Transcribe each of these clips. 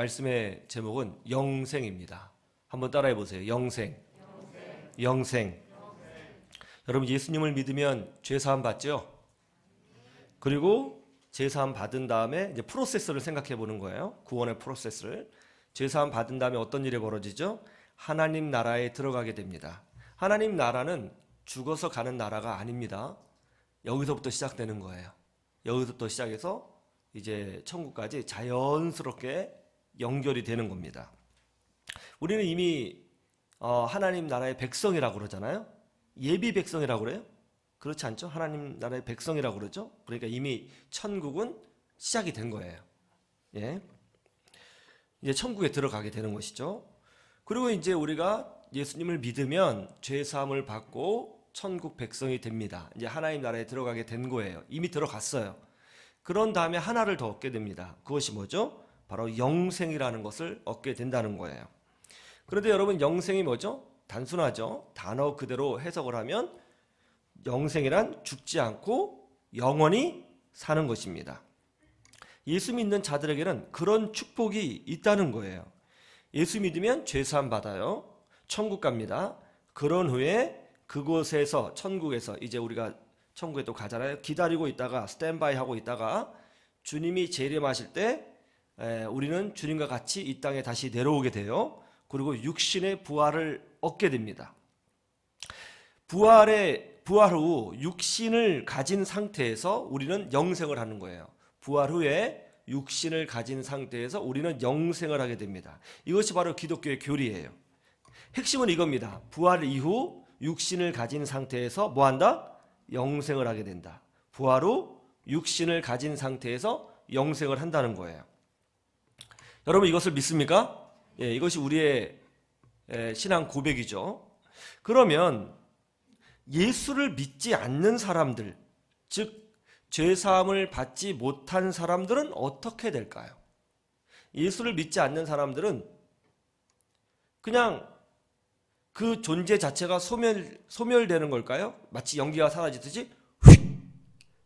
말씀의 제목은 영생입니다. 한번 따라해 보세요. 영생. 영생. 여러분, 예수님을 믿으면 죄 사함 받죠? 그리고 죄 사함 받은 다음에 이제 프로세스를 생각해 보는 거예요. 구원의 프로세스를. 죄 사함 받은 다음에 어떤 일이 벌어지죠? 하나님 나라에 들어가게 됩니다. 하나님 나라는 죽어서 가는 나라가 아닙니다. 여기서부터 시작되는 거예요. 여기서부터 시작해서 이제 천국까지 자연스럽게 연결이 되는 겁니다. 우리는 이미 하나님 나라의 백성이라고 그러잖아요. 예비 백성이라고 그래요? 그렇지 않죠? 하나님 나라의 백성이라고 그러죠? 그러니까 이미 천국은 시작이 된 거예요. 예. 이제 천국에 들어가게 되는 것이죠. 그리고 이제 우리가 예수님을 믿으면 죄 사함을 받고 천국 백성이 됩니다. 이제 하나님 나라에 들어가게 된 거예요. 이미 들어갔어요. 그런 다음에 하나를 더 얻게 됩니다. 그것이 뭐죠? 바로 영생이라는 것을 얻게 된다는 거예요. 그런데 여러분, 영생이 뭐죠? 단순하죠. 단어 그대로 해석을 하면 영생이란 죽지 않고 영원히 사는 것입니다. 예수 믿는 자들에게는 그런 축복이 있다는 거예요. 예수 믿으면 죄사함 받아요. 천국 갑니다. 그런 후에 그곳에서, 천국에서 이제 우리가 천국에 또 가잖아요. 기다리고 있다가 스탠바이 하고 있다가 주님이 재림하실 때 우리는 주님과 같이 이 땅에 다시 내려오게 돼요. 그리고 육신의 부활을 얻게 됩니다. 부활 후 육신을 가진 상태에서 우리는 영생을 하는 거예요. 부활 후에 육신을 가진 상태에서 우리는 영생을 하게 됩니다. 이것이 바로 기독교의 교리예요. 핵심은 이겁니다. 부활 이후 육신을 가진 상태에서 뭐 한다? 영생을 하게 된다. 부활 후 육신을 가진 상태에서 영생을 한다는 거예요. 여러분, 이것을 믿습니까? 예, 이것이 우리의 신앙 고백이죠. 그러면 예수를 믿지 않는 사람들, 즉 죄사함을 받지 못한 사람들은 어떻게 될까요? 예수를 믿지 않는 사람들은 그냥 그 존재 자체가 소멸되는 걸까요? 마치 연기가 사라지듯이 휙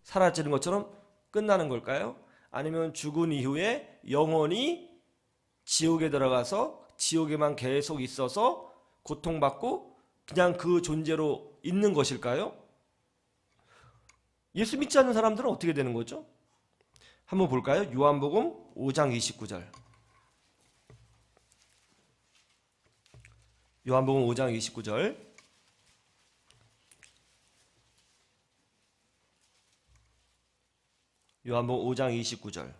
사라지는 것처럼 끝나는 걸까요? 아니면 죽은 이후에 영원히 지옥에 들어가서 지옥에만 계속 있어서 고통받고 그냥 그 존재로 있는 것일까요? 예수 믿지 않는 사람들은 어떻게 되는 거죠? 한번 볼까요? 요한복음 5장 29절. 요한복음 5장 29절. 요한복음 5장 29절.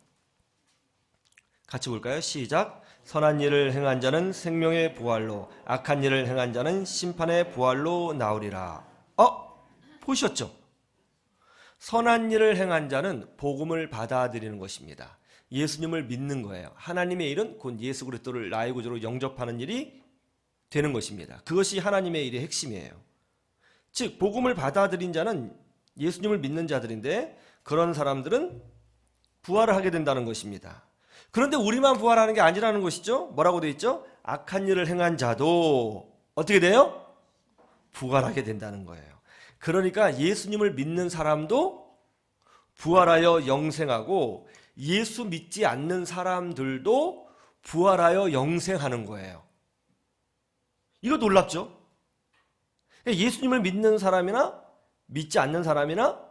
같이 볼까요? 시작. 선한 일을 행한 자는 생명의 부활로, 악한 일을 행한 자는 심판의 부활로 나오리라. 보셨죠? 선한 일을 행한 자는 복음을 받아들이는 것입니다. 예수님을 믿는 거예요. 하나님의 일은 곧 예수 그리스도를 나의 구주로 영접하는 일이 되는 것입니다. 그것이 하나님의 일의 핵심이에요. 즉 복음을 받아들인 자는 예수님을 믿는 자들인데 그런 사람들은 부활을 하게 된다는 것입니다. 그런데 우리만 부활하는 게 아니라는 것이죠. 뭐라고 되어 있죠? 악한 일을 행한 자도 어떻게 돼요? 부활하게 된다는 거예요. 그러니까 예수님을 믿는 사람도 부활하여 영생하고 예수 믿지 않는 사람들도 부활하여 영생하는 거예요. 이거 놀랍죠? 예수님을 믿는 사람이나 믿지 않는 사람이나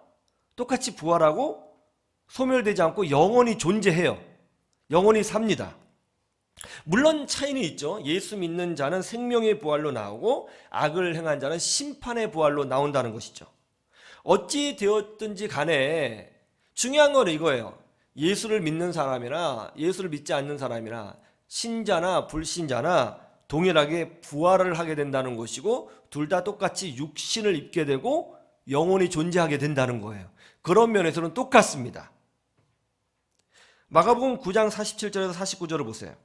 똑같이 부활하고 소멸되지 않고 영원히 존재해요. 영원히 삽니다. 물론 차이는 있죠. 예수 믿는 자는 생명의 부활로 나오고 악을 행한 자는 심판의 부활로 나온다는 것이죠. 어찌 되었든지 간에 중요한 건 이거예요. 예수를 믿는 사람이나 예수를 믿지 않는 사람이나 신자나 불신자나 동일하게 부활을 하게 된다는 것이고 둘 다 똑같이 육신을 입게 되고 영원히 존재하게 된다는 거예요. 그런 면에서는 똑같습니다. 마가복음 9장 47절에서 49절을 보세요.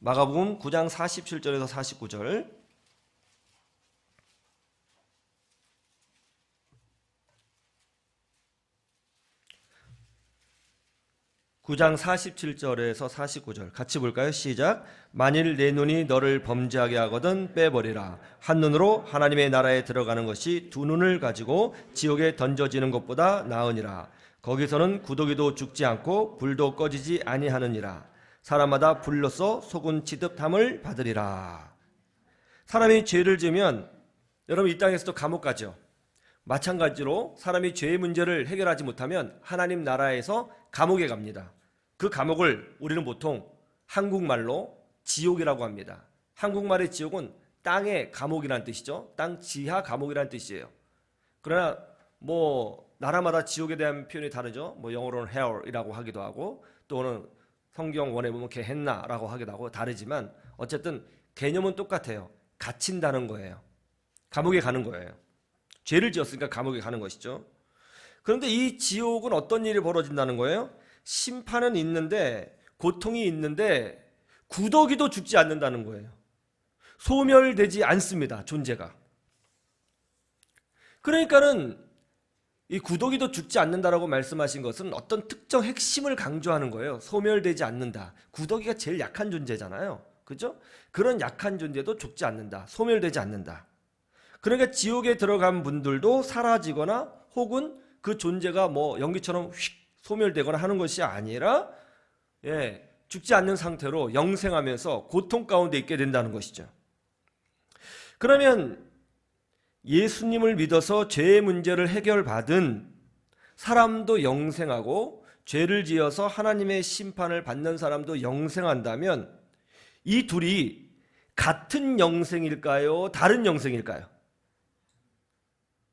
마가복음 9장 47절에서 49절. (9장 47절에서 49절) 같이 볼까요? 시작. 만일 내 눈이 너를 범죄하게 하거든 빼버리라. 한 눈으로 하나님의 나라에 들어가는 것이 두 눈을 가지고 지옥에 던져지는 것보다 나으니라. 거기서는 구더기도 죽지 않고 불도 꺼지지 아니하느니라. 사람마다 불로써 속은 치듯함을 받으리라. 사람이 죄를 지으면 여러분 이 땅에서도 감옥 가죠. 마찬가지로 사람이 죄의 문제를 해결하지 못하면 하나님 나라에서 감옥에 갑니다. 그 감옥을 우리는 보통 한국말로 지옥이라고 합니다. 한국말의 지옥은 땅의 감옥이라는 뜻이죠. 땅 지하 감옥이라는 뜻이에요. 그러나 나라마다 지옥에 대한 표현이 다르죠. 영어로는 hell이라고 하기도 하고, 또는 성경 원에 보면 게헨나라고 하기도 하고 다르지만 어쨌든 개념은 똑같아요. 갇힌다는 거예요. 감옥에 가는 거예요. 죄를 지었으니까 감옥에 가는 것이죠. 그런데 이 지옥은 어떤 일이 벌어진다는 거예요? 심판은 있는데, 고통이 있는데 구더기도 죽지 않는다는 거예요. 소멸되지 않습니다. 존재가. 그러니까는 이 구더기도 죽지 않는다라고 말씀하신 것은 어떤 특정 핵심을 강조하는 거예요. 소멸되지 않는다. 구더기가 제일 약한 존재잖아요. 그죠? 그런 약한 존재도 죽지 않는다. 소멸되지 않는다. 그러니까 지옥에 들어간 분들도 사라지거나 혹은 그 존재가 연기처럼 휙 소멸되거나 하는 것이 아니라 죽지 않는 상태로 영생하면서 고통 가운데 있게 된다는 것이죠. 그러면 예수님을 믿어서 죄의 문제를 해결받은 사람도 영생하고 죄를 지어서 하나님의 심판을 받는 사람도 영생한다면 이 둘이 같은 영생일까요? 다른 영생일까요?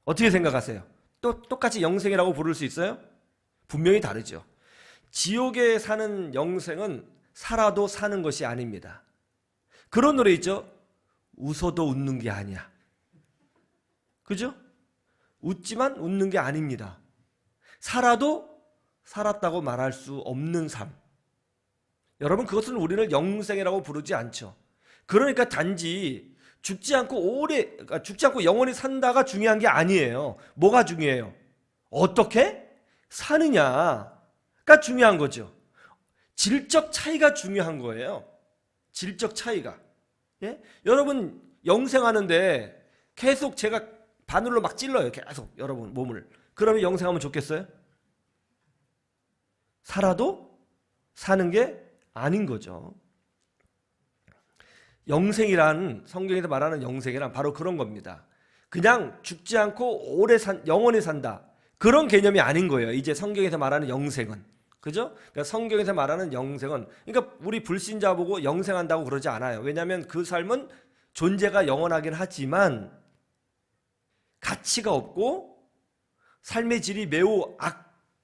어떻게 생각하세요? 똑같이 영생이라고 부를 수 있어요? 분명히 다르죠. 지옥에 사는 영생은 살아도 사는 것이 아닙니다. 그런 노래 있죠? 웃어도 웃는 게 아니야. 그죠? 웃지만 웃는 게 아닙니다. 살아도 살았다고 말할 수 없는 삶. 여러분, 그것은 우리를 영생이라고 부르지 않죠. 그러니까 단지 죽지 않고 영원히 산다가 중요한 게 아니에요. 뭐가 중요해요? 어떻게 사느냐가 중요한 거죠. 질적 차이가 중요한 거예요. 질적 차이가. 여러분 영생하는데 계속 제가 바늘로 막 찔러요. 계속 여러분 몸을. 그러면 영생하면 좋겠어요? 살아도 사는 게 아닌 거죠. 영생이란, 성경에서 말하는 영생이란 바로 그런 겁니다. 그냥 죽지 않고 영원히 산다. 그런 개념이 아닌 거예요. 이제 성경에서 말하는 영생은. 그죠? 그러니까 성경에서 말하는 영생은, 그러니까 우리 불신자 보고 영생한다고 그러지 않아요. 왜냐하면 그 삶은 존재가 영원하긴 하지만 가치가 없고 삶의 질이 매우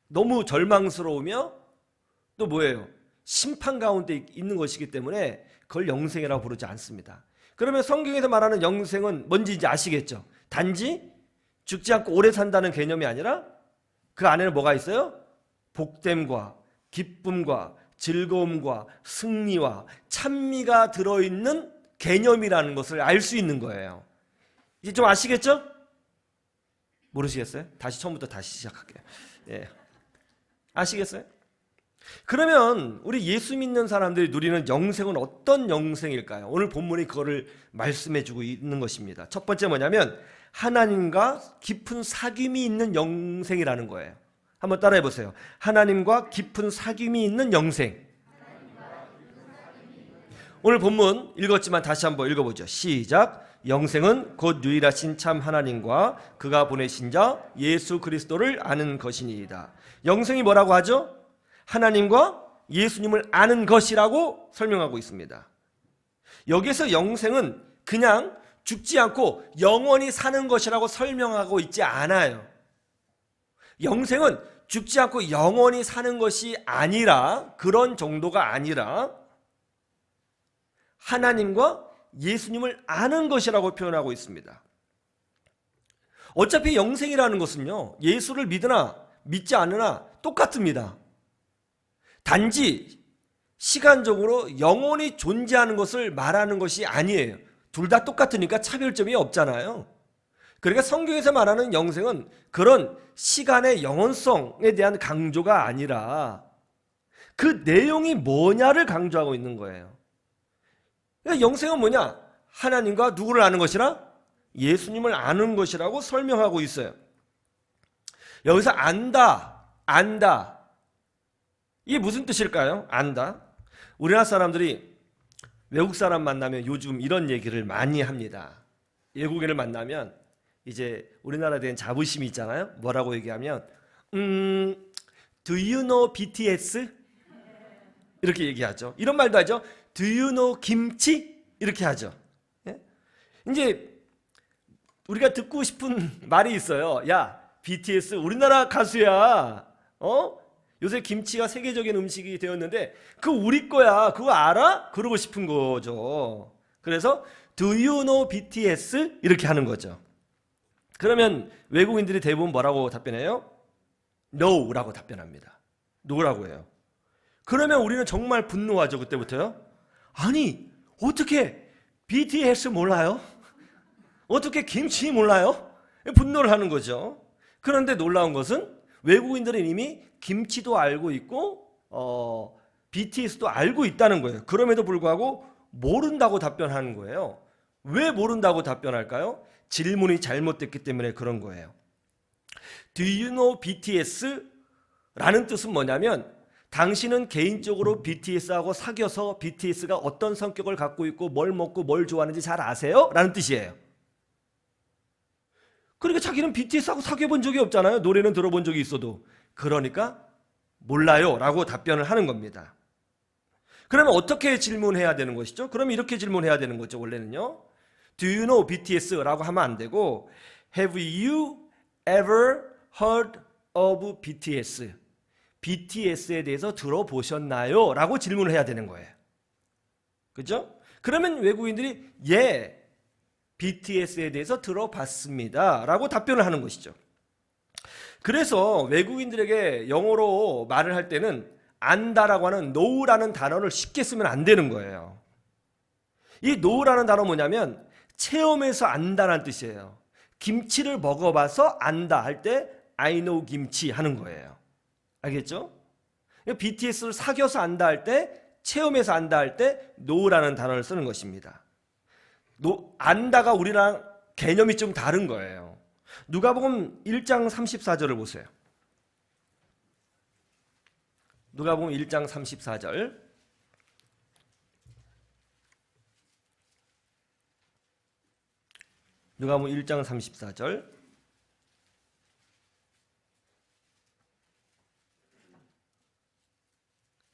너무 절망스러우며 또 뭐예요? 심판 가운데 있는 것이기 때문에 그걸 영생이라고 부르지 않습니다. 그러면 성경에서 말하는 영생은 뭔지 이제 아시겠죠? 단지 죽지 않고 오래 산다는 개념이 아니라 그 안에는 뭐가 있어요? 복됨과 기쁨과 즐거움과 승리와 찬미가 들어있는 개념이라는 것을 알 수 있는 거예요. 이제 좀 아시겠죠? 모르시겠어요? 처음부터 다시 시작할게요. 아시겠어요? 그러면 우리 예수 믿는 사람들이 누리는 영생은 어떤 영생일까요? 오늘 본문이 그거를 말씀해주고 있는 것입니다. 첫 번째 뭐냐면 하나님과 깊은 사귐이 있는 영생이라는 거예요. 한번 따라해 보세요. 하나님과 깊은 사귐이 있는 영생. 오늘 본문 읽었지만 다시 한번 읽어보죠. 시작. 영생은 곧 유일하신 참 하나님과 그가 보내신 자 예수 그리스도를 아는 것이니이다. 영생이 뭐라고 하죠? 하나님과 예수님을 아는 것이라고 설명하고 있습니다. 여기서 영생은 그냥 죽지 않고 영원히 사는 것이라고 설명하고 있지 않아요. 영생은 죽지 않고 영원히 사는 것이 아니라, 그런 정도가 아니라 하나님과 예수님을 아는 것이라고 표현하고 있습니다. 어차피 영생이라는 것은요, 예수를 믿으나 믿지 않으나 똑같습니다. 단지 시간적으로 영원히 존재하는 것을 말하는 것이 아니에요. 둘 다 똑같으니까 차별점이 없잖아요. 그러니까 성경에서 말하는 영생은 그런 시간의 영원성에 대한 강조가 아니라 그 내용이 뭐냐를 강조하고 있는 거예요. 그러니까 영생은 뭐냐? 하나님과 누구를 아는 것이라? 예수님을 아는 것이라고 설명하고 있어요. 여기서 안다, 안다. 이게 무슨 뜻일까요? 안다. 우리나라 사람들이 외국 사람 만나면 요즘 이런 얘기를 많이 합니다. 외국인을 만나면 이제 우리나라에 대한 자부심이 있잖아요. 뭐라고 얘기하면 Do you know BTS? 이렇게 얘기하죠. 이런 말도 하죠. Do you know 김치? 이렇게 하죠. 예? 이제 우리가 듣고 싶은 말이 있어요. 야, BTS 우리나라 가수야. 요새 김치가 세계적인 음식이 되었는데 그거 우리 거야. 그거 알아? 그러고 싶은 거죠. 그래서 Do you know BTS? 이렇게 하는 거죠. 그러면 외국인들이 대부분 뭐라고 답변해요? No라고 답변합니다. No라고 해요. 그러면 우리는 정말 분노하죠. 그때부터요. 아니 어떻게 BTS 몰라요? 어떻게 김치 몰라요? 분노를 하는 거죠. 그런데 놀라운 것은 외국인들은 이미 김치도 알고 있고 BTS도 알고 있다는 거예요. 그럼에도 불구하고 모른다고 답변하는 거예요. 왜 모른다고 답변할까요? 질문이 잘못됐기 때문에 그런 거예요. Do you know BTS? 라는 뜻은 뭐냐면 당신은 개인적으로 BTS하고 사귀어서 BTS가 어떤 성격을 갖고 있고 뭘 먹고 뭘 좋아하는지 잘 아세요? 라는 뜻이에요. 그러니까 자기는 BTS하고 사귀어 본 적이 없잖아요. 노래는 들어본 적이 있어도. 그러니까 몰라요 라고 답변을 하는 겁니다. 그러면 어떻게 질문해야 되는 것이죠? 그럼 이렇게 질문해야 되는 거죠. 원래는요. Do you know BTS? 라고 하면 안 되고 Have you ever heard of BTS? BTS에 대해서 들어보셨나요? 라고 질문을 해야 되는 거예요. 그죠? 그러면 외국인들이 예, BTS에 대해서 들어봤습니다 라고 답변을 하는 것이죠. 그래서 외국인들에게 영어로 말을 할 때는 안다라고 하는 know라는 단어를 쉽게 쓰면 안 되는 거예요. 이 know라는 단어 뭐냐면 체험해서 안다라는 뜻이에요. 김치를 먹어봐서 안다 할 때 I know 김치 하는 거예요. 알겠죠? BTS를 사귀어서 안다 할 때, 체험해서 안다 할 때 know라는 단어를 쓰는 것입니다. 안다가 우리랑 개념이 좀 다른 거예요. 누가복음 1장 34절을 보세요. 누가복음 1장 34절. 누가복음 1장 34절.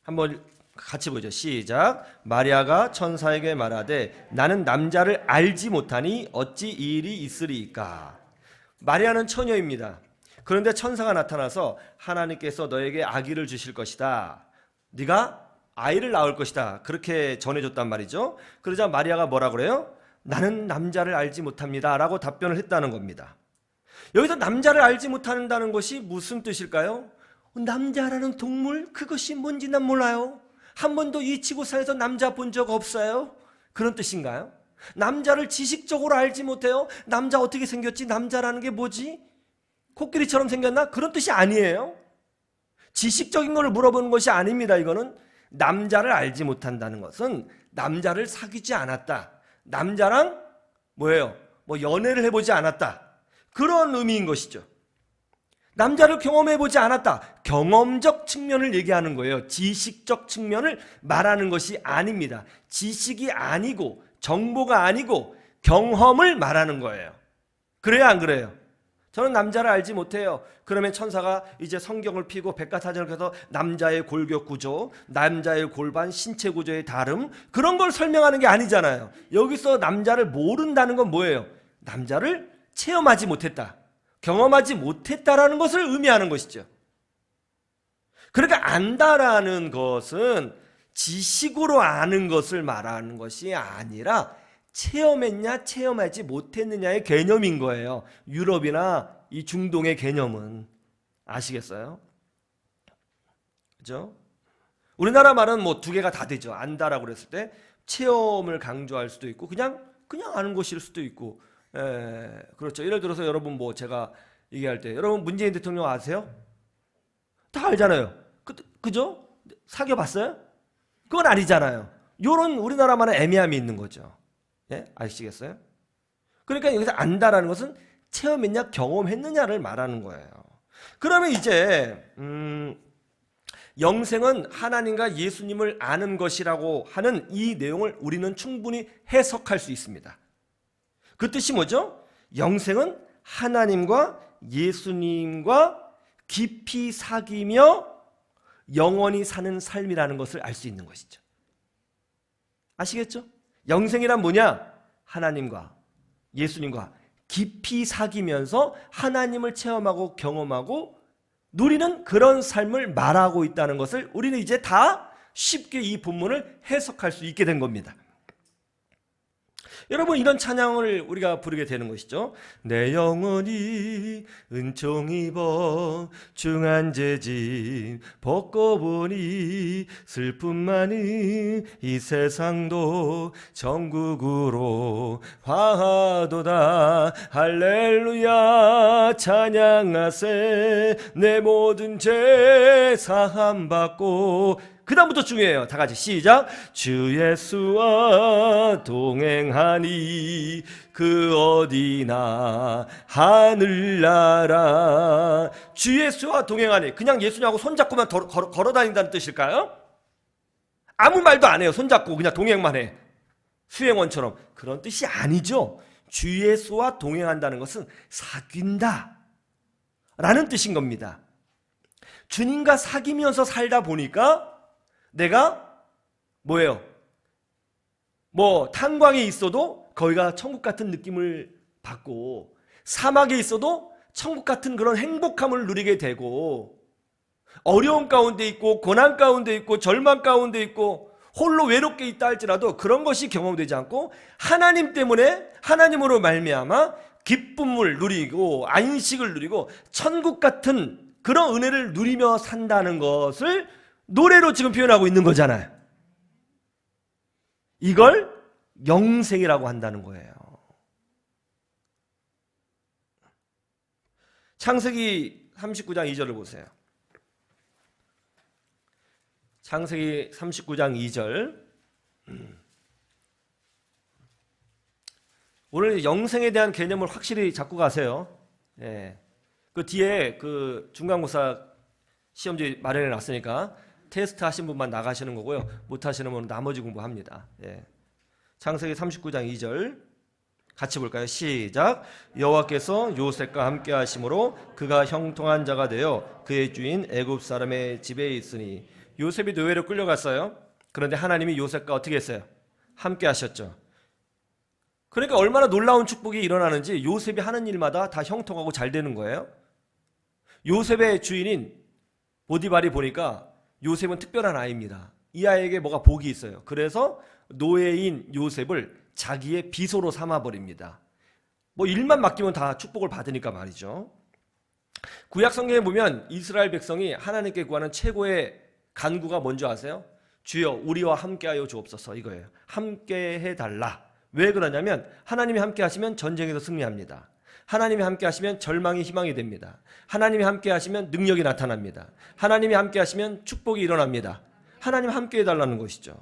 한번 같이 보죠. 시작. 마리아가 천사에게 말하되 나는 남자를 알지 못하니 어찌 이 일이 있으리이까. 마리아는 처녀입니다. 그런데 천사가 나타나서 하나님께서 너에게 아기를 주실 것이다. 네가 아이를 낳을 것이다. 그렇게 전해줬단 말이죠. 그러자 마리아가 뭐라 그래요? 나는 남자를 알지 못합니다 라고 답변을 했다는 겁니다. 여기서 남자를 알지 못한다는 것이 무슨 뜻일까요? 남자라는 동물? 그것이 뭔지 난 몰라요. 한 번도 이 지구상에서 남자 본 적 없어요. 그런 뜻인가요? 남자를 지식적으로 알지 못해요. 남자 어떻게 생겼지? 남자라는 게 뭐지? 코끼리처럼 생겼나? 그런 뜻이 아니에요. 지식적인 걸 물어보는 것이 아닙니다. 이거는 남자를 알지 못한다는 것은 남자를 사귀지 않았다. 남자랑 뭐예요? 연애를 해보지 않았다. 그런 의미인 것이죠. 남자를 경험해보지 않았다. 경험적 측면을 얘기하는 거예요. 지식적 측면을 말하는 것이 아닙니다. 지식이 아니고 정보가 아니고 경험을 말하는 거예요. 그래요, 안 그래요? 저는 남자를 알지 못해요. 그러면 천사가 이제 성경을 펴고 백과사전을 펴서 남자의 골격 구조, 남자의 골반, 신체 구조의 다름, 그런 걸 설명하는 게 아니잖아요. 여기서 남자를 모른다는 건 뭐예요? 남자를 체험하지 못했다, 경험하지 못했다라는 것을 의미하는 것이죠. 그러니까 안다라는 것은 지식으로 아는 것을 말하는 것이 아니라 체험했냐 체험하지 못했느냐의 개념인 거예요. 유럽이나 이 중동의 개념은. 아시겠어요? 그죠? 우리나라 말은 뭐 두 개가 다 되죠. 안다라고 그랬을 때 체험을 강조할 수도 있고 그냥 아는 것일 수도 있고. 그렇죠. 예를 들어서 여러분 뭐 제가 얘기할 때 여러분 문재인 대통령 아세요? 다 알잖아요. 그죠? 사귀어 봤어요? 그건 아니잖아요. 요런 우리나라만의 애매함이 있는 거죠. 예? 아시겠어요? 그러니까 여기서 안다라는 것은 체험했냐 경험했느냐를 말하는 거예요. 그러면 이제 영생은 하나님과 예수님을 아는 것이라고 하는 이 내용을 우리는 충분히 해석할 수 있습니다. 그 뜻이 뭐죠? 영생은 하나님과 예수님과 깊이 사귀며 영원히 사는 삶이라는 것을 알 수 있는 것이죠. 아시겠죠? 영생이란 뭐냐? 하나님과 예수님과 깊이 사귀면서 하나님을 체험하고 경험하고 누리는 그런 삶을 말하고 있다는 것을 우리는 이제 다 쉽게 이 본문을 해석할 수 있게 된 겁니다. 여러분, 이런 찬양을 우리가 부르게 되는 것이죠. 내 영혼이 은총 입어 중한 죄짐 벗고 보니 슬픔 많은 이 세상도 천국으로 화하도다. 할렐루야 찬양하세. 내 모든 죄 사함 받고. 그 다음부터 중요해요. 다 같이 시작. 주 예수와 동행하니 그 어디나 하늘나라. 주 예수와 동행하니, 그냥 예수님하고 손잡고만 걸어 다닌다는 뜻일까요? 아무 말도 안 해요. 손잡고 그냥 동행만 해. 수행원처럼. 그런 뜻이 아니죠. 주 예수와 동행한다는 것은 사귄다 라는 뜻인 겁니다. 주님과 사귀면서 살다 보니까 내가 뭐예요? 탄광에 있어도 거기가 천국 같은 느낌을 받고, 사막에 있어도 천국 같은 그런 행복함을 누리게 되고, 어려움 가운데 있고 고난 가운데 있고 절망 가운데 있고 홀로 외롭게 있다 할지라도 그런 것이 경험되지 않고 하나님 때문에, 하나님으로 말미암아 기쁨을 누리고 안식을 누리고 천국 같은 그런 은혜를 누리며 산다는 것을 노래로 지금 표현하고 있는 거잖아요. 이걸 영생이라고 한다는 거예요. 창세기 39장 2절을 보세요. 창세기 39장 2절. 오늘 영생에 대한 개념을 확실히 잡고 가세요. 예. 그 뒤에 그 중간고사 시험지 마련해 놨으니까 테스트 하신 분만 나가시는 거고요. 못 하시는 분은 나머지 공부합니다. 예. 창세기 39장 2절 같이 볼까요? 시작. 여호와께서 요셉과 함께 하심으로 그가 형통한 자가 되어 그의 주인 애굽 사람의 집에 있으니. 요셉이 노예로 끌려갔어요. 그런데 하나님이 요셉과 어떻게 했어요? 함께 하셨죠. 그러니까 얼마나 놀라운 축복이 일어나는지 요셉이 하는 일마다 다 형통하고 잘 되는 거예요. 요셉의 주인인 보디발이 보니까 요셉은 특별한 아이입니다. 이 아이에게 뭐가 복이 있어요. 그래서 노예인 요셉을 자기의 비소로 삼아버립니다. 일만 맡기면 다 축복을 받으니까 말이죠. 구약 성경에 보면 이스라엘 백성이 하나님께 구하는 최고의 간구가 뭔지 아세요? 주여 우리와 함께하여 주옵소서, 이거예요. 함께 해달라. 왜 그러냐면 하나님이 함께 하시면 전쟁에서 승리합니다. 하나님이 함께 하시면 절망이 희망이 됩니다. 하나님이 함께 하시면 능력이 나타납니다. 하나님이 함께 하시면 축복이 일어납니다. 하나님 함께 해달라는 것이죠.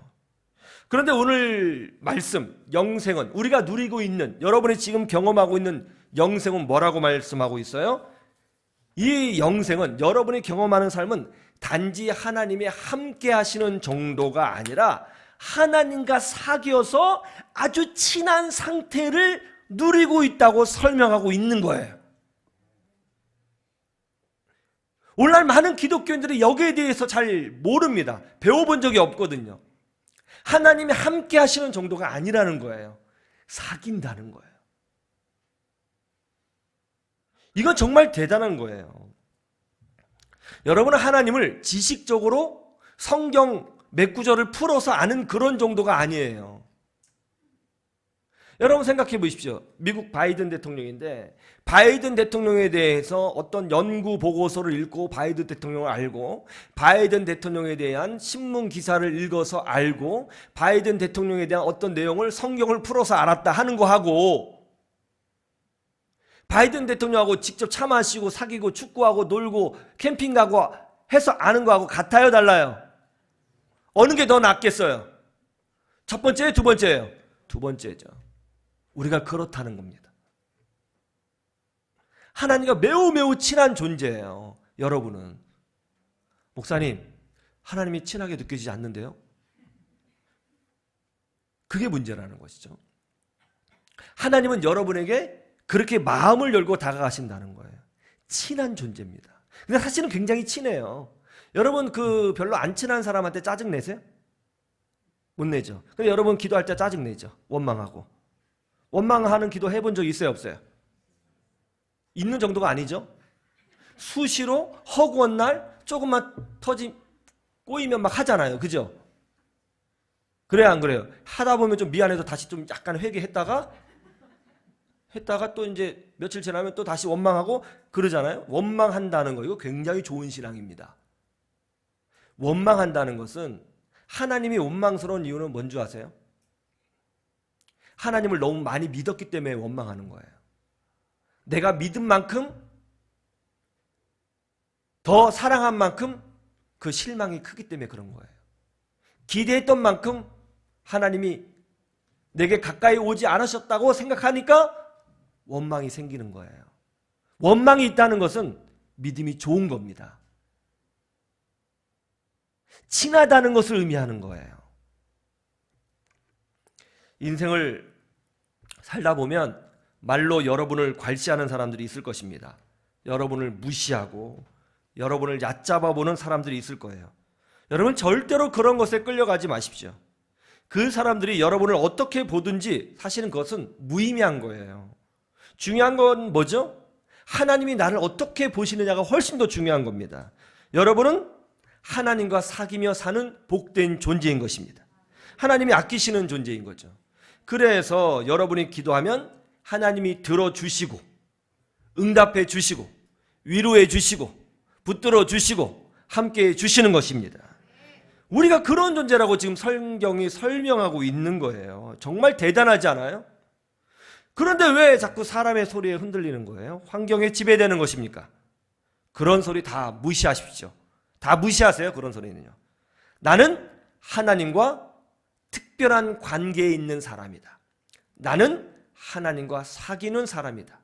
그런데 오늘 말씀 영생은, 우리가 누리고 있는, 여러분이 지금 경험하고 있는 영생은 뭐라고 말씀하고 있어요? 이 영생은, 여러분이 경험하는 삶은 단지 하나님이 함께 하시는 정도가 아니라 하나님과 사귀어서 아주 친한 상태를 누리고 있다고 설명하고 있는 거예요. 오늘날 많은 기독교인들이 여기에 대해서 잘 모릅니다. 배워본 적이 없거든요. 하나님이 함께 하시는 정도가 아니라는 거예요. 사귄다는 거예요. 이건 정말 대단한 거예요. 여러분은 하나님을 지식적으로 성경 몇 구절을 풀어서 아는 그런 정도가 아니에요. 여러분 생각해 보십시오. 미국 바이든 대통령인데 바이든 대통령에 대해서 어떤 연구 보고서를 읽고 바이든 대통령을 알고, 바이든 대통령에 대한 신문 기사를 읽어서 알고, 바이든 대통령에 대한 어떤 내용을 성경을 풀어서 알았다 하는 거하고, 바이든 대통령하고 직접 차 마시고 사귀고 축구하고 놀고 캠핑 가고 해서 아는 거하고 같아요, 달라요? 어느 게 더 낫겠어요? 첫 번째예요, 두 번째예요? 두 번째죠. 우리가 그렇다는 겁니다. 하나님과 매우 매우 친한 존재예요. 여러분은. 목사님, 하나님이 친하게 느껴지지 않는데요? 그게 문제라는 것이죠. 하나님은 여러분에게 그렇게 마음을 열고 다가가신다는 거예요. 친한 존재입니다. 근데 사실은 굉장히 친해요. 여러분 별로 안 친한 사람한테 짜증 내세요? 못 내죠. 근데 여러분 기도할 때 짜증 내죠. 원망하고. 원망하는 기도 해본 적 있어요, 없어요? 있는 정도가 아니죠. 수시로 허구한 날 조금만 꼬이면 막 하잖아요. 그죠? 그래요, 안 그래요? 하다 보면 좀 미안해서 다시 좀 약간 회개했다가 또 이제 며칠 지나면 또 다시 원망하고 그러잖아요. 원망한다는 거, 이거 굉장히 좋은 신앙입니다. 원망한다는 것은, 하나님이 원망스러운 이유는 뭔 줄 아세요? 하나님을 너무 많이 믿었기 때문에 원망하는 거예요. 내가 믿은 만큼, 더 사랑한 만큼 그 실망이 크기 때문에 그런 거예요. 기대했던 만큼 하나님이 내게 가까이 오지 않으셨다고 생각하니까 원망이 생기는 거예요. 원망이 있다는 것은 믿음이 좋은 겁니다. 친하다는 것을 의미하는 거예요. 인생을 살다 보면 말로 여러분을 괄시하는 사람들이 있을 것입니다. 여러분을 무시하고 여러분을 얕잡아 보는 사람들이 있을 거예요. 여러분 절대로 그런 것에 끌려가지 마십시오. 그 사람들이 여러분을 어떻게 보든지 사실은 그것은 무의미한 거예요. 중요한 건 뭐죠? 하나님이 나를 어떻게 보시느냐가 훨씬 더 중요한 겁니다. 여러분은 하나님과 사귀며 사는 복된 존재인 것입니다. 하나님이 아끼시는 존재인 거죠. 그래서 여러분이 기도하면 하나님이 들어주시고 응답해 주시고 위로해 주시고 붙들어 주시고 함께해 주시는 것입니다. 우리가 그런 존재라고 지금 성경이 설명하고 있는 거예요. 정말 대단하지 않아요? 그런데 왜 자꾸 사람의 소리에 흔들리는 거예요? 환경에 지배되는 것입니까? 그런 소리 다 무시하십시오. 다 무시하세요. 그런 소리는요. 나는 하나님과 특별한 관계에 있는 사람이다. 나는 하나님과 사귀는 사람이다.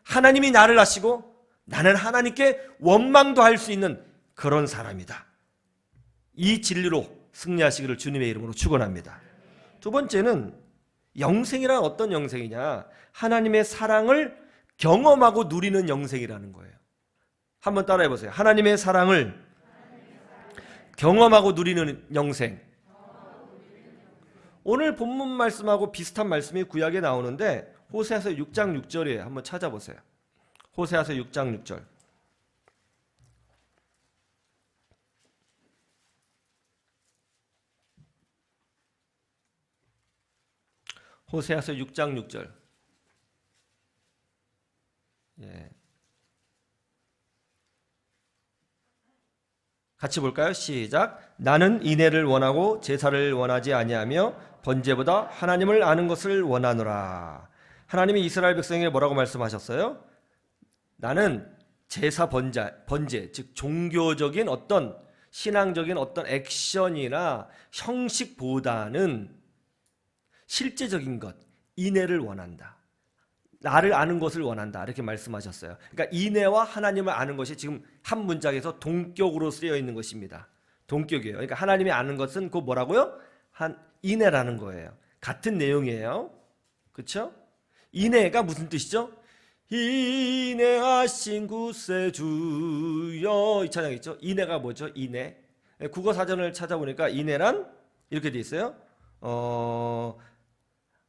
하나님이 나를 아시고 나는 하나님께 원망도 할 수 있는 그런 사람이다. 이 진리로 승리하시기를 주님의 이름으로 축원합니다. 두 번째는 영생이란 어떤 영생이냐? 하나님의 사랑을 경험하고 누리는 영생이라는 거예요. 한번 따라해 보세요. 하나님의 사랑을 경험하고 누리는 영생. 오늘 본문 말씀하고 비슷한 말씀이 구약에 나오는데 호세아서 6장 6절에 한번 찾아보세요. 호세아서 6장 6절. 호세아서 6장 6절. 예. 같이 볼까요? 시작. 나는 인애를 원하고 제사를 원하지 아니하며 번제보다 하나님을 아는 것을 원하노라. 하나님이 이스라엘 백성에게 뭐라고 말씀하셨어요? 나는 제사 번제, 즉 종교적인 어떤 신앙적인 어떤 액션이나 형식보다는 실제적인 것, 인애를 원한다. 나를 아는 것을 원한다. 이렇게 말씀하셨어요. 그러니까 인애와 하나님을 아는 것이 지금 한 문장에서 동격으로 쓰여 있는 것입니다. 동격이에요. 그러니까 하나님이 아는 것은 그 뭐라고요? 인애라는 거예요. 같은 내용이에요. 그렇죠? 인애가 무슨 뜻이죠? 인애하신 구세주여, 이 찬양 있죠? 인애가 뭐죠? 인애. 국어사전을 찾아보니까 인애란 이렇게 돼 있어요.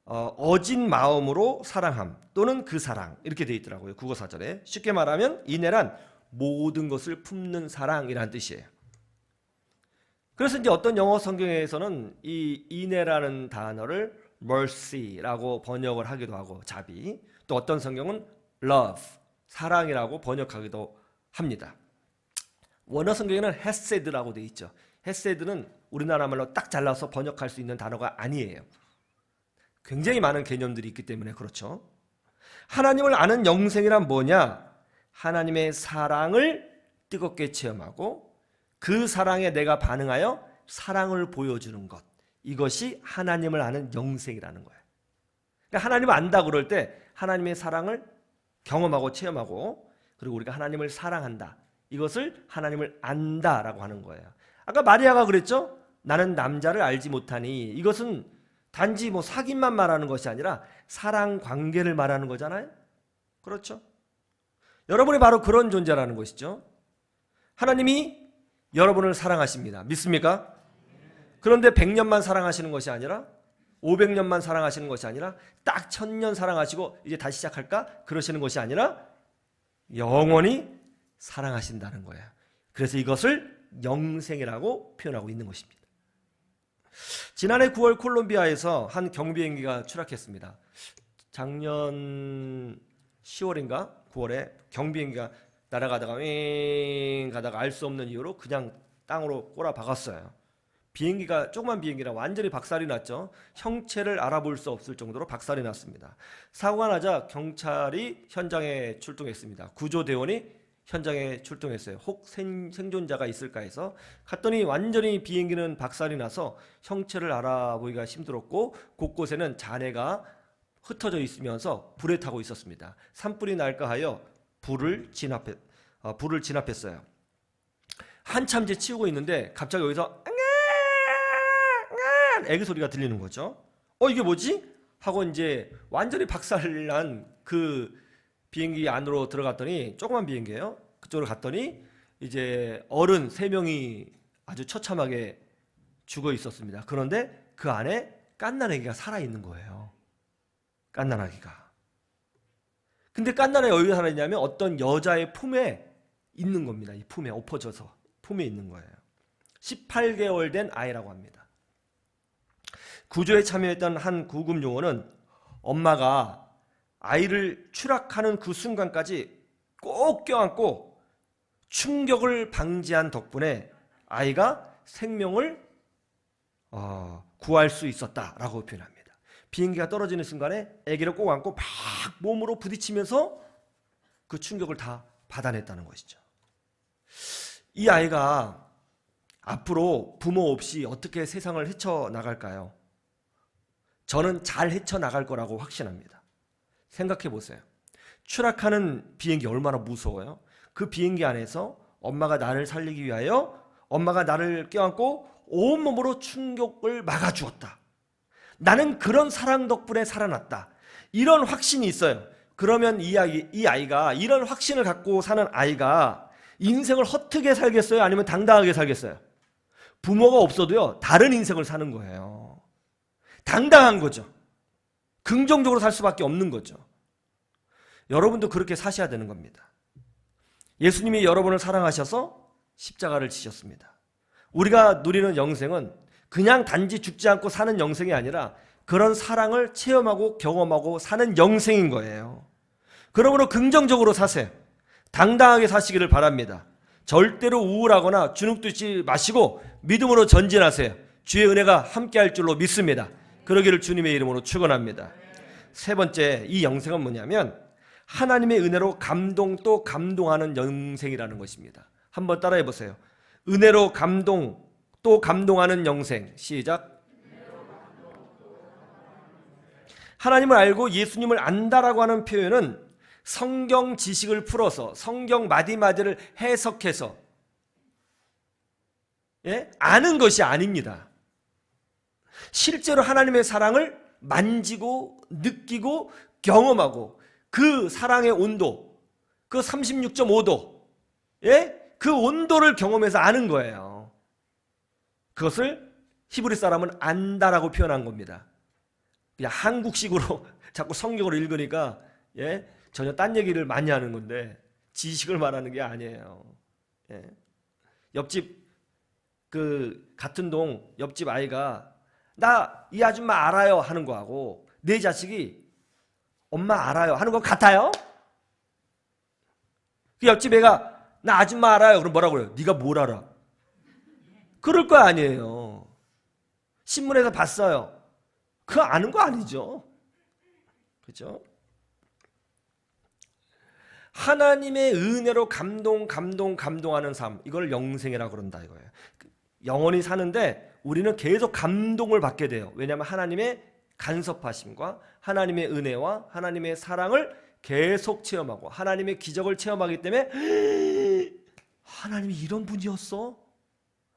어진 마음으로 사랑함 또는 그 사랑, 이렇게 돼 있더라고요. 국어사전에. 쉽게 말하면 인애란 모든 것을 품는 사랑이라는 뜻이에요. 그래서 이제 어떤 영어 성경에서는 이 인애라는 단어를 mercy라고 번역을 하기도 하고, 자비, 또 어떤 성경은 love, 사랑이라고 번역하기도 합니다. 원어 성경에는 헤세드라고 돼 있죠. 헤세드는 우리나라 말로 딱 잘라서 번역할 수 있는 단어가 아니에요. 굉장히 많은 개념들이 있기 때문에 그렇죠. 하나님을 아는 영생이란 뭐냐? 하나님의 사랑을 뜨겁게 체험하고 그 사랑에 내가 반응하여 사랑을 보여주는 것, 이것이 하나님을 아는 영생이라는 거예요. 그러니까 하나님을 안다 그럴 때 하나님의 사랑을 경험하고 체험하고, 그리고 우리가 하나님을 사랑한다, 이것을 하나님을 안다라고 하는 거예요. 아까 마리아가 그랬죠? 나는 남자를 알지 못하니. 이것은 단지 뭐 사귐만 말하는 것이 아니라 사랑 관계를 말하는 거잖아요. 그렇죠? 여러분이 바로 그런 존재라는 것이죠. 하나님이 여러분을 사랑하십니다. 믿습니까? 그런데 100년만 사랑하시는 것이 아니라, 500년만 사랑하시는 것이 아니라, 딱 1000년 사랑하시고 이제 다시 시작할까? 그러시는 것이 아니라 영원히 사랑하신다는 거예요. 그래서 이것을 영생이라고 표현하고 있는 것입니다. 지난해 9월 콜롬비아에서 한 경비행기가 추락했습니다. 작년 10월인가 9월에 경비행기가 날아가다가 윙 가다가 알 수 없는 이유로 그냥 땅으로 꼬라 박았어요. 비행기가 조그만 비행기라 완전히 박살이 났죠. 형체를 알아볼 수 없을 정도로 박살이 났습니다. 사고가 나자 경찰이 현장에 출동했습니다. 구조대원이 현장에 출동했어요. 혹 생존자가 있을까 해서 갔더니 완전히 비행기는 박살이 나서 형체를 알아보기가 힘들었고, 곳곳에는 잔해가 흩어져 있으면서 불에 타고 있었습니다. 산불이 날까 하여 불을 진압했어요. 한참 제 치우고 있는데 갑자기 여기서 애기 소리가 들리는 거죠. 이게 뭐지? 하고 이제 완전히 박살난 그 비행기 안으로 들어갔더니, 조그만 비행기예요. 그쪽으로 갔더니 이제 어른 3명이 아주 처참하게 죽어 있었습니다. 그런데 그 안에 갓난아기가 살아있는 거예요. 갓난아기가. 근데 갓난아기가 어디에 살아있냐면 어떤 여자의 품에 있는 겁니다. 이 품에 엎어져서 품에 있는 거예요. 18개월 된 아이라고 합니다. 구조에 참여했던 한 구급 요원은 엄마가 아이를 추락하는 그 순간까지 꼭 껴안고 충격을 방지한 덕분에 아이가 생명을 구할 수 있었다라고 표현합니다. 비행기가 떨어지는 순간에 아기를 꼭 안고 막 몸으로 부딪히면서 그 충격을 다 받아냈다는 것이죠. 이 아이가 앞으로 부모 없이 어떻게 세상을 헤쳐나갈까요? 저는 잘 헤쳐나갈 거라고 확신합니다. 생각해 보세요. 추락하는 비행기 얼마나 무서워요? 그 비행기 안에서 엄마가 나를 살리기 위하여 엄마가 나를 껴안고 온몸으로 충격을 막아주었다. 나는 그런 사랑 덕분에 살아났다. 이런 확신이 있어요. 그러면 이 아이가, 이런 확신을 갖고 사는 아이가 인생을 헛되게 살겠어요? 아니면 당당하게 살겠어요? 부모가 없어도요, 다른 인생을 사는 거예요. 당당한 거죠. 긍정적으로 살 수밖에 없는 거죠. 여러분도 그렇게 사셔야 되는 겁니다. 예수님이 여러분을 사랑하셔서 십자가를 지셨습니다. 우리가 누리는 영생은 그냥 단지 죽지 않고 사는 영생이 아니라 그런 사랑을 체험하고 경험하고 사는 영생인 거예요. 그러므로 긍정적으로 사세요. 당당하게 사시기를 바랍니다. 절대로 우울하거나 주눅들지 마시고 믿음으로 전진하세요. 주의 은혜가 함께할 줄로 믿습니다. 그러기를 주님의 이름으로 축원합니다. 세 번째, 이 영생은 뭐냐면 하나님의 은혜로 감동 또 감동하는 영생이라는 것입니다. 한번 따라해 보세요. 은혜로 감동 또 감동하는 영생. 시작. 하나님을 알고 예수님을 안다라고 하는 표현은 성경 지식을 풀어서 성경 마디마디를 해석해서 아는 것이 아닙니다. 실제로 하나님의 사랑을 만지고 느끼고 경험하고 그 사랑의 온도, 그 36.5도, 그 온도를 경험해서 아는 거예요. 그것을 히브리 사람은 안다라고 표현한 겁니다. 그냥 한국식으로 자꾸 성경을 읽으니까 전혀 딴 얘기를 많이 하는 건데 지식을 말하는 게 아니에요. 옆집 그 같은 동 옆집 아이가 나 이 아줌마 알아요 하는 거하고 내 자식이 엄마 알아요 하는 거 같아요? 그 옆집 애가 나 아줌마 알아요 그럼 뭐라고 그래요? 네가 뭘 알아? 그럴 거 아니에요. 신문에서 봤어요. 그거 아는 거 아니죠. 그렇죠? 하나님의 은혜로 감동하는 삶, 이걸 영생이라고 그런다 이거예요. 영원히 사는데 우리는 계속 감동을 받게 돼요. 왜냐하면 하나님의 간섭하심과 하나님의 은혜와 하나님의 사랑을 계속 체험하고 하나님의 기적을 체험하기 때문에 하나님이 이런 분이었어?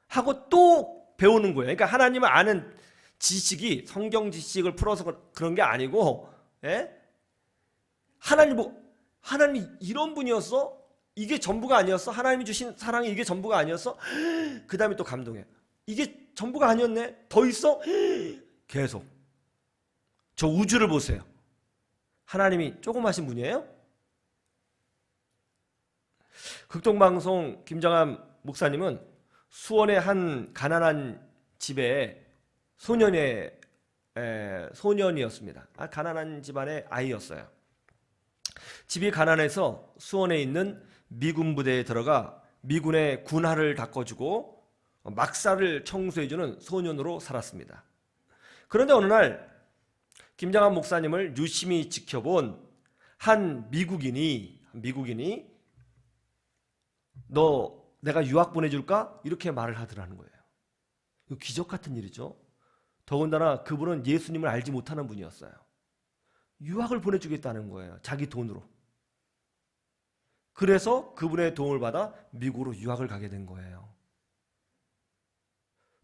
하고 또 배우는 거예요. 그러니까 하나님을 아는 지식이 성경 지식을 풀어서 그런 게 아니고, 예? 하나님이 이런 분이었어? 이게 전부가 아니었어? 하나님이 주신 사랑이 이게 전부가 아니었어? 그 다음에 또 감동해. 이게 전부가 아니었네? 더 있어? 계속. 저 우주를 보세요. 하나님이 조그마신 분이에요? 극동방송 김정한 목사님은 수원의 한 가난한 집에 소년이었습니다. 가난한 집안의 아이였어요. 집이 가난해서 수원에 있는 미군 부대에 들어가 미군의 군화를 닦아주고 막사를 청소해주는 소년으로 살았습니다. 그런데 어느 날 김장한 목사님을 유심히 지켜본 한 미국인이 너 내가 유학 보내줄까? 이렇게 말을 하더라는 거예요. 이거 기적 같은 일이죠. 더군다나 그분은 예수님을 알지 못하는 분이었어요. 유학을 보내주겠다는 거예요. 자기 돈으로. 그래서 그분의 도움을 받아 미국으로 유학을 가게 된 거예요.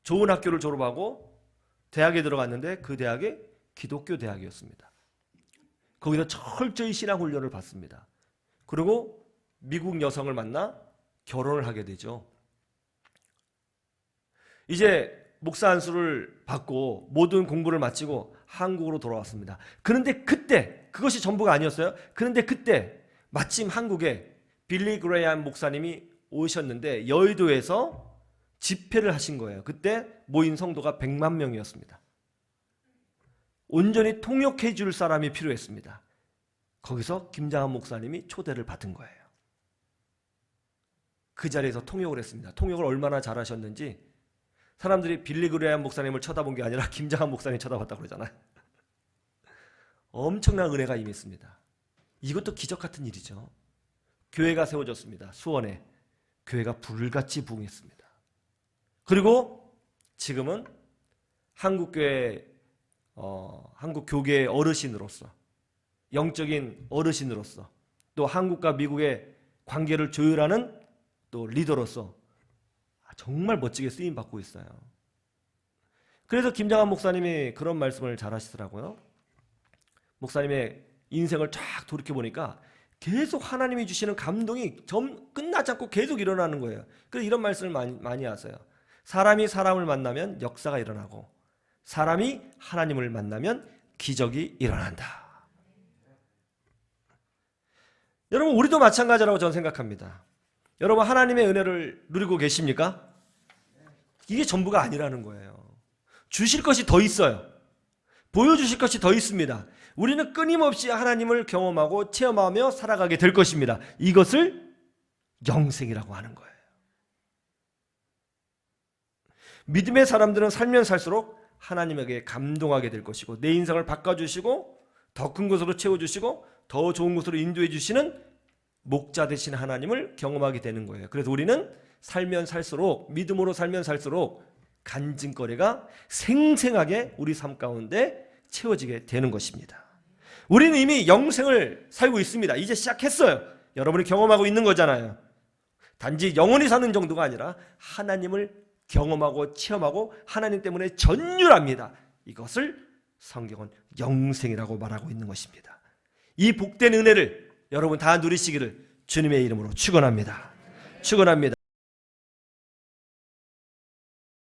좋은 학교를 졸업하고 대학에 들어갔는데 그 대학이 기독교 대학이었습니다. 거기서 철저히 신앙훈련을 받습니다. 그리고 미국 여성을 만나 결혼을 하게 되죠. 이제 목사 안수를 받고 모든 공부를 마치고 한국으로 돌아왔습니다. 그런데 그때 그것이 전부가 아니었어요. 그런데 그때 마침 한국에 빌리 그레이엄 목사님이 오셨는데 여의도에서 집회를 하신 거예요. 그때 모인 성도가 100만 명이었습니다. 온전히 통역해 줄 사람이 필요했습니다. 거기서 김장한 목사님이 초대를 받은 거예요. 그 자리에서 통역을 했습니다. 통역을 얼마나 잘하셨는지 사람들이 빌리 그레이엄 목사님을 쳐다본 게 아니라 김장한 목사님 쳐다봤다고 그러잖아요. 엄청난 은혜가 임했습니다. 이것도 기적 같은 일이죠. 교회가 세워졌습니다. 수원에. 교회가 불같이 부흥했습니다. 그리고 지금은 한국교회 한국교계의 어르신으로서, 영적인 어르신으로서, 또 한국과 미국의 관계를 조율하는 또 리더로서 정말 멋지게 쓰임받고 있어요. 그래서 김장한 목사님이 그런 말씀을 잘 하시더라고요. 목사님의 인생을 쫙 돌이켜보니까 계속 하나님이 주시는 감동이 끝나지 않고 계속 일어나는 거예요. 그래서 이런 말씀을 많이 하세요. 사람이 사람을 만나면 역사가 일어나고 사람이 하나님을 만나면 기적이 일어난다. 여러분, 우리도 마찬가지라고 저는 생각합니다. 여러분, 하나님의 은혜를 누리고 계십니까? 이게 전부가 아니라는 거예요. 주실 것이 더 있어요. 보여주실 것이 더 있습니다. 우리는 끊임없이 하나님을 경험하고 체험하며 살아가게 될 것입니다. 이것을 영생이라고 하는 거예요. 믿음의 사람들은 살면 살수록 하나님에게 감동하게 될 것이고 내 인생을 바꿔주시고 더 큰 것으로 채워주시고 더 좋은 것으로 인도해 주시는 목자 되신 하나님을 경험하게 되는 거예요. 그래서 우리는 살면 살수록, 믿음으로 살면 살수록 간증거리가 생생하게 우리 삶 가운데 채워지게 되는 것입니다. 우리는 이미 영생을 살고 있습니다. 이제 시작했어요. 여러분이 경험하고 있는 거잖아요. 단지 영원히 사는 정도가 아니라 하나님을 경험하고 체험하고 하나님 때문에 전율합니다. 이것을 성경은 영생이라고 말하고 있는 것입니다. 이 복된 은혜를 여러분 다 누리시기를 주님의 이름으로 축원합니다. 축원합니다.